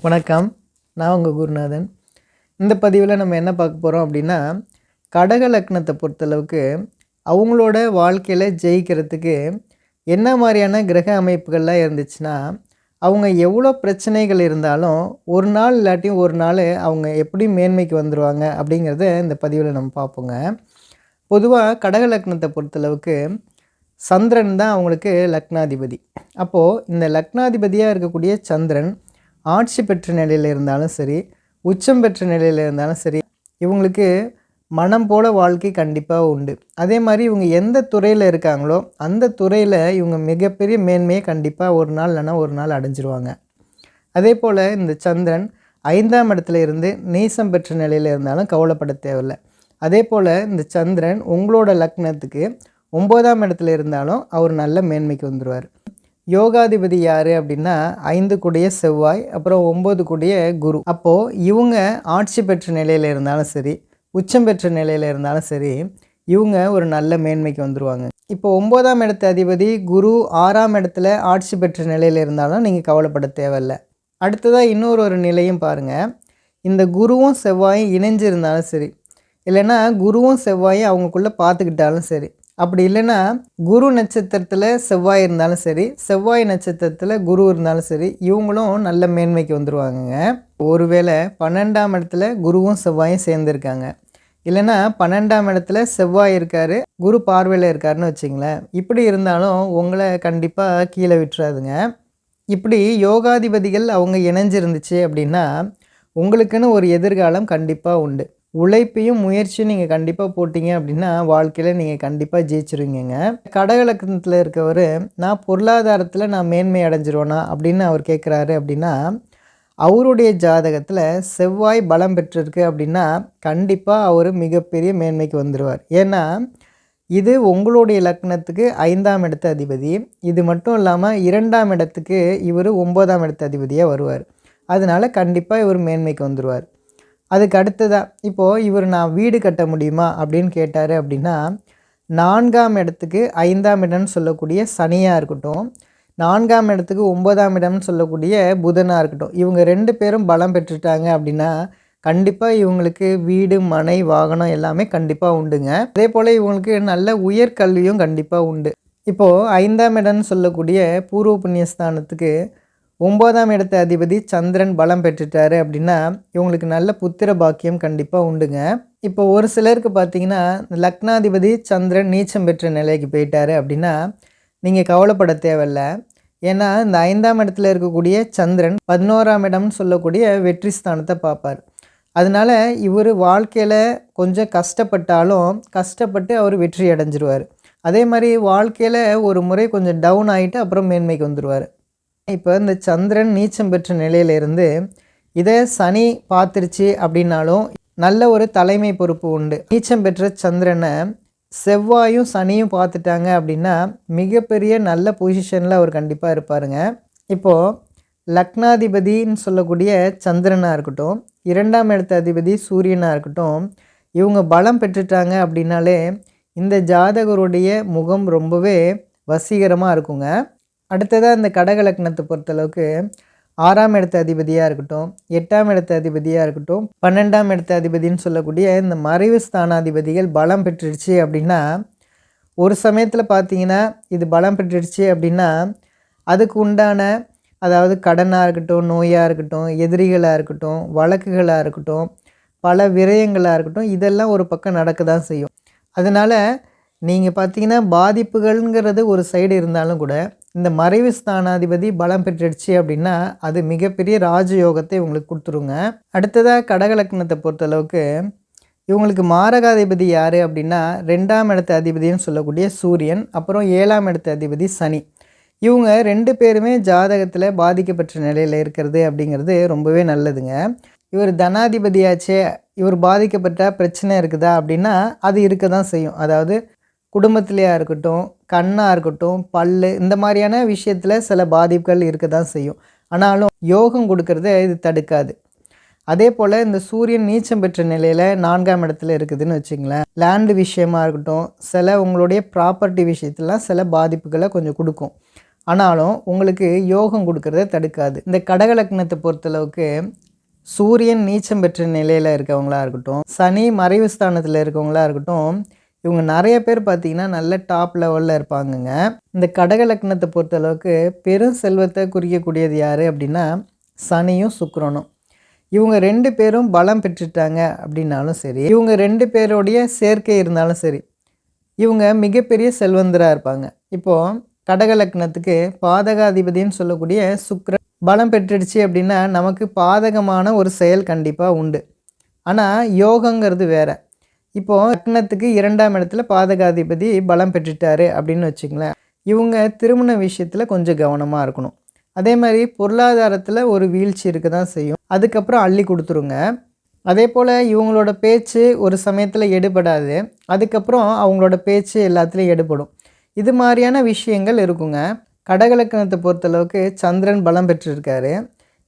வணக்கம். நான் உங்கள் குருநாதன். இந்த பதிவில் நம்ம என்ன பார்க்க போகிறோம் அப்படின்னா, கடக லக்னத்தை பொறுத்தளவுக்கு அவங்களோட வாழ்க்கையில் ஜெயிக்கிறதுக்கு என்ன மாதிரியான கிரக அமைப்புகள்லாம் இருந்துச்சுன்னா, அவங்க எவ்வளோ பிரச்சனைகள் இருந்தாலும் ஒரு நாள் இல்லாட்டியும் ஒரு நாள் அவங்க எப்படி மேன்மைக்கு வந்துடுவாங்க அப்படிங்கிறத இந்த பதிவில் நம்ம பார்ப்போங்க. பொதுவாக கடக லக்னத்தை பொறுத்தளவுக்கு சந்திரன் தான் அவங்களுக்கு லக்னாதிபதி. அப்போது இந்த லக்னாதிபதியாக இருக்கக்கூடிய சந்திரன் ஆட்சி பெற்ற நிலையில் இருந்தாலும் சரி, உச்சம் பெற்ற நிலையில் இருந்தாலும் சரி, இவங்களுக்கு மனம் போல வாழ்க்கை கண்டிப்பாக உண்டு. அதே மாதிரி இவங்க எந்த துறையில் இருக்காங்களோ அந்த துறையில் இவங்க மிகப்பெரிய மேன்மையை கண்டிப்பாக ஒரு நாள் இல்லைன்னா ஒரு நாள் அடைஞ்சிருவாங்க. அதே போல் இந்த சந்திரன் 5ஆம் இடத்துல இருந்து நீசம் பெற்ற நிலையில் இருந்தாலும் கவலைப்பட தேவையில்லை. அதே போல் இந்த சந்திரன் உங்களோட லக்னத்துக்கு 9ஆம் இடத்துல இருந்தாலும் அவர் நல்ல மேன்மைக்கு வந்துடுவார். யோகாதிபதி யார் அப்படின்னா 5 கூடிய செவ்வாய், அப்புறம் 9 கூடிய குரு. அப்போது இவங்க ஆட்சி பெற்ற நிலையில் இருந்தாலும் சரி, உச்சம் பெற்ற நிலையில் இருந்தாலும் சரி, இவங்க ஒரு நல்ல மேன்மைக்கு வந்துடுவாங்க. இப்போ 9ஆம் இடத்து அதிபதி குரு 6ஆம் இடத்துல ஆட்சி பெற்ற நிலையில் இருந்தாலும் நீங்கள் கவலைப்பட தேவையில்லை. அடுத்ததாக இன்னொரு நிலையும் பாருங்கள். இந்த குருவும் செவ்வாயும் இணைஞ்சிருந்தாலும் சரி, இல்லைன்னா குருவும் செவ்வாயும் அவங்களுக்குள்ளே பார்த்துக்கிட்டாலும் சரி, அப்படி இல்லைன்னா குரு நட்சத்திரத்தில் செவ்வாய் இருந்தாலும் சரி, செவ்வாய் நட்சத்திரத்தில் குரு இருந்தாலும் சரி, இவங்களும் நல்ல மேன்மைக்கு வந்துடுவாங்கங்க. ஒருவேளை 12ஆம் இடத்துல குருவும் செவ்வாயும் சேர்ந்துருக்காங்க, இல்லைன்னா 12ஆம் இடத்துல செவ்வாய் இருக்கார், குரு பார்வையில் இருக்காருன்னு வச்சிங்களேன். இப்படி இருந்தாலும் உங்களை கண்டிப்பாக கீழே விட்டுறாதுங்க. இப்படி யோகாதிபதிகள் அவங்க இணைஞ்சிருந்துச்சு அப்படின்னா உங்களுக்குன்னு ஒரு எதிர்காலம் கண்டிப்பாக உண்டு. உழைப்பையும் முயற்சியும் நீங்கள் கண்டிப்பாக போட்டிங்க அப்படின்னா வாழ்க்கையில் நீங்கள் கண்டிப்பாக ஜெயிச்சிருவீங்க. கடகலக்கணத்தில் இருக்கவர் நான் பொருளாதாரத்தில் நான் மேன்மை அடைஞ்சிருவேனா அப்படின்னு அவர் கேட்குறாரு அப்படின்னா, அவருடைய ஜாதகத்தில் செவ்வாய் பலம் பெற்றிருக்கு அப்படின்னா கண்டிப்பாக அவர் மிகப்பெரிய மேன்மைக்கு வந்துடுவார். ஏன்னா இது உங்களுடைய லக்னத்துக்கு 5ஆம் இடத்து அதிபதி. இது மட்டும் இல்லாமல் 2ஆம் இடத்துக்கு இவர் 9ஆம் இடத்து அதிபதியாக வருவார். அதனால் கண்டிப்பாக இவர் மேன்மைக்கு வந்துடுவார். அதுக்கு அடுத்ததாக இப்போது இவர் நான் வீடு கட்ட முடியுமா அப்படின்னு கேட்டார் அப்படின்னா, 4ஆம் இடத்துக்கு 5ஆம் இடம்னு சொல்லக்கூடிய சனியாக இருக்கட்டும், 4ஆம் இடத்துக்கு 9ஆம் இடம்னு சொல்லக்கூடிய புதனாக இருக்கட்டும், இவங்க 2 பேரும் பலம் பெற்றுட்டாங்க அப்படின்னா கண்டிப்பாக இவங்களுக்கு வீடு, மனை, வாகனம் எல்லாமே கண்டிப்பாக உண்டுங்க. அதே போல் இவங்களுக்கு நல்ல உயர்கல்வியும் கண்டிப்பாக உண்டு. இப்போது 5ஆம் இடம்னு சொல்லக்கூடிய பூர்வ புண்ணியஸ்தானத்துக்கு 9ஆம் இடத்து அதிபதி சந்திரன் பலம் பெற்றுட்டாரு அப்படின்னா இவங்களுக்கு நல்ல புத்திர பாக்கியம் கண்டிப்பாக உண்டுங்க. இப்போ ஒரு சிலருக்கு பார்த்தீங்கன்னா லக்னாதிபதி சந்திரன் நீச்சம் பெற்ற நிலைக்கு போயிட்டாரு அப்படின்னா நீங்கள் கவலைப்பட தேவையில்லை. ஏன்னா இந்த 5ஆம் இடத்துல இருக்கக்கூடிய சந்திரன் 11ஆம் இடம்னு சொல்லக்கூடிய வெற்றி ஸ்தானத்தை பார்ப்பார். அதனால் இவர் வாழ்க்கையில் கொஞ்சம் கஷ்டப்பட்டாலும் கஷ்டப்பட்டு அவர் வெற்றி அடைஞ்சிருவார். அதே மாதிரி வாழ்க்கையில் ஒரு முறை கொஞ்சம் டவுன் ஆகிட்டு அப்புறம் மேன்மைக்கு வந்துடுவார். இப்போ இந்த சந்திரன் நீச்சம் பெற்ற நிலையிலிருந்து இதை சனி பார்த்துருச்சு அப்படின்னாலும் நல்ல ஒரு தலைமை பொறுப்பு உண்டு. நீச்சம் பெற்ற சந்திரனை செவ்வாயும் சனியும் பார்த்துட்டாங்க அப்படின்னா மிகப்பெரிய நல்ல பொசிஷனில் அவர் கண்டிப்பாக இருப்பாருங்க. இப்போது லக்னாதிபதின்னு சொல்லக்கூடிய சந்திரனாக இருக்கட்டும், 2ஆம் இடத்து அதிபதி சூரியனாக இருக்கட்டும், இவங்க பலம் பெற்றுட்டாங்க அப்படின்னாலே இந்த ஜாதகருடைய முகம் ரொம்பவே வசீகரமாக இருக்குங்க. அடுத்ததாக இந்த கடக லக்னத்தை பொறுத்தளவுக்கு 6ஆம் இடத்து அதிபதியாக இருக்கட்டும், 8ஆம் இடத்து அதிபதியாக இருக்கட்டும், 12ஆம் இடத்து அதிபதின்னு சொல்லக்கூடிய இந்த மறைவு ஸ்தானாதிபதிகள் பலம் பெற்றுடுச்சு அப்படின்னா ஒரு சமயத்தில் பார்த்தீங்கன்னா இது பலம் பெற்றுடுச்சு அப்படின்னா அதுக்கு உண்டான அதாவது கடனாக இருக்கட்டும், நோயாக இருக்கட்டும், எதிரிகளாக இருக்கட்டும், வழக்குகளாக இருக்கட்டும், பல விரயங்களாக இருக்கட்டும், இதெல்லாம் ஒரு பக்கம் நடக்க தான் செய்யும். அதனால் நீங்கள் பார்த்தீங்கன்னா பாதிப்புகள்ங்கிறது ஒரு சைடு இருந்தாலும் கூட இந்த மறைவு ஸ்தானாதிபதி பலம் பெற்றுடுச்சு அப்படின்னா அது மிகப்பெரிய ராஜயோகத்தை இவங்களுக்கு கொடுத்துருங்க. அடுத்ததாக கடகலக்னத்தை பொறுத்தளவுக்கு இவங்களுக்கு மாரகாதிபதி யார் அப்படின்னா 2ஆம் இடத்து அதிபதினு சொல்லக்கூடிய சூரியன், அப்புறம் 7ஆம் இடத்து அதிபதி சனி. இவங்க 2 பேருமே ஜாதகத்தில் பாதிக்கப்பட்ட நிலையில் இருக்கிறது அப்படிங்கிறது ரொம்பவே நல்லதுங்க. இவர் தனாதிபதியாச்சே, இவர் பாதிக்கப்பட்ட பிரச்சனை இருக்குதா அப்படின்னா அது இருக்க தான் செய்யும். அதாவது குடும்பத்திலையாக இருக்கட்டும், கண்ணாக இருக்கட்டும், பல்லு, இந்த மாதிரியான விஷயத்தில் சில பாதிப்புகள் இருக்க தான் செய்யும். ஆனாலும் யோகம் கொடுக்கறத இது தடுக்காது. அதே போல் இந்த சூரியன் நீச்சம் பெற்ற நிலையில் 4ஆம் இடத்துல இருக்குதுன்னு வச்சுங்களேன், லேண்டு விஷயமாக இருக்கட்டும், சில உங்களுடைய ப்ராப்பர்ட்டி விஷயத்துலாம் சில பாதிப்புகளை கொஞ்சம் கொடுக்கும். ஆனாலும் உங்களுக்கு யோகம் கொடுக்கறத தடுக்காது. இந்த கடக லக்னத்தை பொறுத்தளவுக்கு சூரியன் நீச்சம் பெற்ற நிலையில் இருக்கவங்களா இருக்கட்டும், சனி மறைவு ஸ்தானத்தில் இருக்கவங்களா இருக்கட்டும், இவங்க நிறைய பேர் பார்த்திங்கன்னா நல்ல டாப் லெவலில் இருப்பாங்கங்க. இந்த கடக லக்னத்தை பொறுத்தளவுக்கு பெரும் செல்வத்தை குறிக்கக்கூடியது யார் அப்படின்னா சனியும் சுக்கிரனும். இவங்க 2 பேரும் பலம் பெற்றுட்டாங்க அப்படின்னாலும் சரி, இவங்க 2 பேருடைய சேர்க்கை இருந்தாலும் சரி, இவங்க மிகப்பெரிய செல்வந்தராக இருப்பாங்க. இப்போது கடக லக்னத்துக்கு பாதகாதிபதின்னு சொல்லக்கூடிய சுக்கிரன் பலம் பெற்றுடுச்சு அப்படின்னா நமக்கு பாதகமான ஒரு செயல் கண்டிப்பாக உண்டு. ஆனால் யோகங்கிறது வேறு. இப்போது லக்னத்துக்கு 2ஆம் இடத்துல பாதகாதிபதி பலம் பெற்றுட்டாரு அப்படின்னு வச்சுங்களேன், இவங்க திருமண விஷயத்தில் கொஞ்சம் கவனமாக இருக்கணும். அதே மாதிரி பொருளாதாரத்தில் ஒரு வீழ்ச்சி இருக்க தான் செய்யும். அதுக்கப்புறம் அள்ளி கொடுத்துருங்க. அதே போல் இவங்களோட பேச்சு ஒரு சமயத்தில் எடுபடாது. அதுக்கப்புறம் அவங்களோட பேச்சு எல்லாத்துலேயும் எடுபடும். இது மாதிரியான விஷயங்கள் இருக்குங்க. கடகலக்கணத்தை பொறுத்தளவுக்கு சந்திரன் பலம் பெற்றிருக்காரு.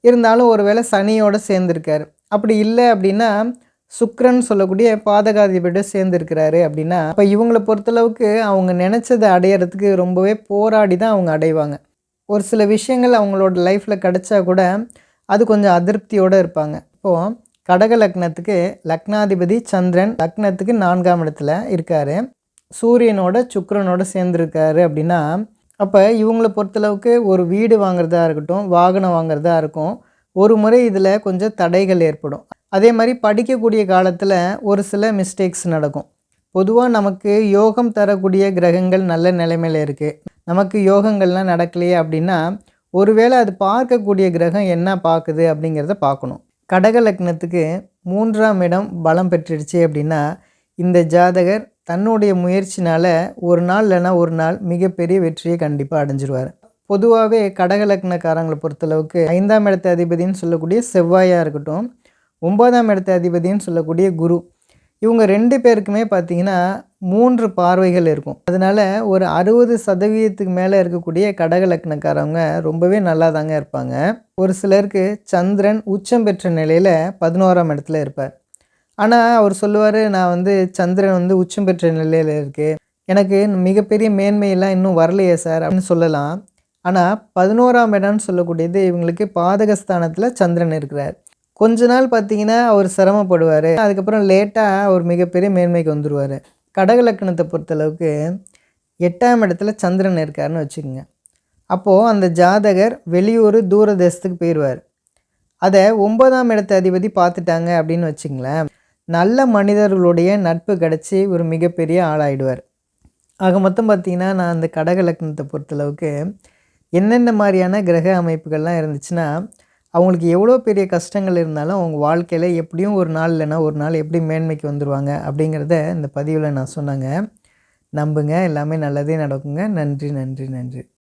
இருந்தாலும் ஒரு வேளை சனியோடு சேர்ந்துருக்காரு. அப்படி இல்லை அப்படின்னா சுக்கிரன் சொல்லக்கூடிய பாதகாதிபதியோட சேர்ந்துருக்கிறாரு அப்படின்னா, இப்போ இவங்களை பொறுத்தளவுக்கு அவங்க நினச்சதை அடையிறதுக்கு ரொம்பவே போராடி தான் அவங்க அடைவாங்க. ஒரு சில விஷயங்கள் அவங்களோட லைஃப்பில் கிடச்சா கூட அது கொஞ்சம் அதிருப்தியோடு இருப்பாங்க. இப்போது கடக லக்னத்துக்கு லக்னாதிபதி சந்திரன் லக்னத்துக்கு 4ஆம் இடத்துல இருக்கார். சூரியனோட சுக்கிரனோட சேர்ந்துருக்காரு அப்படின்னா, அப்போ இவங்கள பொறுத்தளவுக்கு ஒரு வீடு வாங்குறதா இருக்கட்டும், வாகனம் வாங்குறதா இருக்கும், ஒரு முறை இதில் கொஞ்சம் தடைகள் ஏற்படும். அதே மாதிரி படிக்கக்கூடிய காலத்தில் ஒரு சில மிஸ்டேக்ஸ் நடக்கும். பொதுவாக நமக்கு யோகம் தரக்கூடிய கிரகங்கள் நல்ல நிலைமையில் இருக்குது, நமக்கு யோகங்கள்லாம் நடக்கலையே அப்படின்னா, ஒருவேளை அது பார்க்கக்கூடிய கிரகம் என்ன பார்க்குது அப்படிங்கிறத பார்க்கணும். கடக லக்னத்துக்கு 3ஆம் இடம் பலம் பெற்றுடுச்சு அப்படின்னா, இந்த ஜாதகர் தன்னுடைய முயற்சினால் ஒரு நாள் இல்லைனா ஒரு நாள் மிகப்பெரிய வெற்றியை கண்டிப்பாக அடைஞ்சிருவார். பொதுவாகவே கடக லக்னக்காரங்களை பொறுத்தளவுக்கு 5ஆம் இடத்த அதிபதினு சொல்லக்கூடிய செவ்வாயாக இருக்கட்டும், 9ஆம் இடத்த அதிபதினு சொல்லக்கூடிய குரு, இவங்க 2 பேருக்குமே பார்த்திங்கன்னா 3 பார்வைகள் இருக்கும். அதனால் ஒரு 60% மேலே இருக்கக்கூடிய கடக லக்னக்காரவங்க ரொம்பவே நல்லா தாங்க இருப்பாங்க. ஒரு சிலருக்கு சந்திரன் உச்சம் பெற்ற நிலையில் 11ஆம் இடத்துல இருப்பார். ஆனால் அவர் சொல்லுவார், நான் சந்திரன் உச்சம் பெற்ற நிலையில் இருக்குது, எனக்கு மிகப்பெரிய மேன்மையெல்லாம் இன்னும் வரலையே சார் அப்படின்னு சொல்லலாம். ஆனால் 11ஆம் இடம்னு சொல்லக்கூடியது இவங்களுக்கு பாதகஸ்தானத்தில் சந்திரன் இருக்கிறார். கொஞ்ச நாள் பார்த்திங்கன்னா அவர் சிரமப்படுவார், அதுக்கப்புறம் லேட்டாக அவர் மிகப்பெரிய மேன்மைக்கு வந்துடுவார். கடக லக்னத்தை பொறுத்தளவுக்கு 8ஆம் இடத்துல சந்திரன் இருக்காருன்னு வச்சுக்கோங்க. அப்போது அந்த ஜாதகர் வெளியூர் தூர தேசத்துக்கு போயிடுவார். அதை 9ஆம் இடத்த அதிபதி பார்த்துட்டாங்க அப்படின்னு வச்சுங்களேன், நல்ல மனிதர்களுடைய நட்பு கிடச்சி ஒரு மிகப்பெரிய ஆளாயிடுவார். ஆக மொத்தம் பார்த்திங்கன்னா நான் அந்த கடக லக்னத்தை பொறுத்தளவுக்கு என்னென்ன மாதிரியான கிரக அமைப்புகள்லாம் இருந்துச்சுன்னா, அவங்களுக்கு எவ்வளோ பெரிய கஷ்டங்கள் இருந்தாலும் அவங்க வாழ்க்கையில் எப்படியும் ஒரு நாள் இல்லைனா ஒரு நாள் எப்படி மேன்மைக்கு வந்துடுவாங்க அப்படிங்கிறத இந்த பதிவில் நான் சொன்னேங்க. நம்புங்க, எல்லாமே நல்லதே நடக்குங்க. நன்றி நன்றி நன்றி.